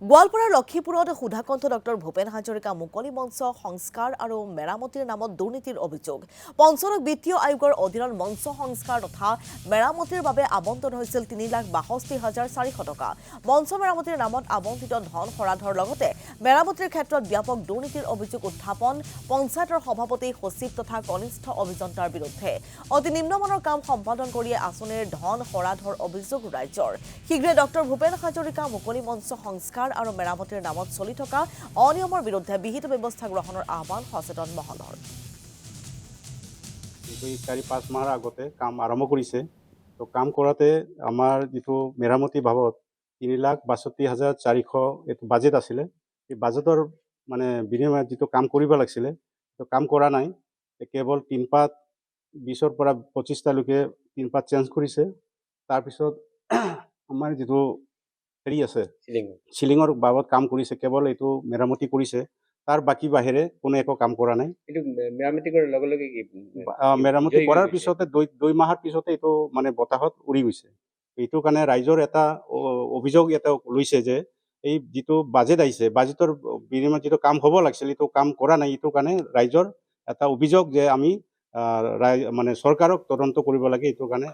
গোৱালপাৰাৰ লক্ষীপুৰত সুধাকণ্ঠ ডক্টৰ ভূপেন হাজৰিকা মুকলি মঞ্চ সংস্কাৰ আৰু মেৰামতিৰ নামত দুৰ্নীতিৰ অভিযোগ। পঞ্চদশ বিত্তীয় আয়োগৰ অধীনত মঞ্চ সংস্কাৰ তথা মেৰামতিৰ বাবে আবণ্টন হৈছিল ৩,৬২,৪০০ টকা। মঞ্চ মেৰামতিৰ নামত আবণ্টিত ধন সৰাধৰ লগতে মেৰামতিৰ ক্ষেত্ৰত ব্যাপক দুৰ্নীতিৰ অভিযোগ উত্থাপন পঞ্চায়তৰ সভাপতি সচিব তথা কনিষ্ঠ অভিযন্তাৰ বিৰুদ্ধে। অতি নিম্নমানৰ কাম সম্পাদন কৰিয়ে আঁচনিৰ ধন সৰাধৰ অভিযোগ ৰাজ্যৰ। শীঘ্ৰে ডক্টৰ ভূপেন হাজৰিকা মুকলি মঞ্চ সংস্কাৰ আৰু মেৰামতিৰ নামত চলি থকা অনিয়মৰ বিৰুদ্ধে বিহিত ব্যৱস্থা গ্ৰহণৰ আহ্বান সচেতন মহলৰ। ৪-৫ মাহৰ আগতে কাম আৰম্ভ কৰিছে। তো কাম কৰাতে আমাৰ যিটো মেৰামতি বাবদ ৩,৬২,৪০০ এইটো বাজেট আছিলে। এই বাজেটৰ মানে বিনিময়ত যিটো কাম কৰিব লাগিছিলে তো কাম কৰা নাই। কেৱল টিনপাত ২০ৰ পৰা ২৫টালৈকে টিনপাত চেঞ্জ কৰিছে। তাৰপিছত আমাৰ যিটো হেৰি আছে চিলিঙৰ বাবদ কাম কৰিছে, কেৱল এইটো মেৰামতি কৰিছে। তাৰ বাকী বাহিৰে কোনো একো কাম কৰা নাই। মেৰামতি কৰাৰ লগে লগে কি মেৰামতি কৰাৰ পিছতে ২ মাহৰ পিছতে এইটো মানে বতাহত উৰি গৈছে। এইটো কাৰণে ৰাইজৰ এটা অভিযোগ এটা লৈছে যে এই যিটো বাজেট আহিছে, বাজেটৰ বিনিময়ত যিটো কাম হ'ব লাগিছিল এইটো কাম কৰা নাই। এইটো কাৰণে ৰাইজৰ এটা অভিযোগ যে আমি মানে চৰকাৰক তদন্ত কৰিব লাগে। এইটো কাৰণে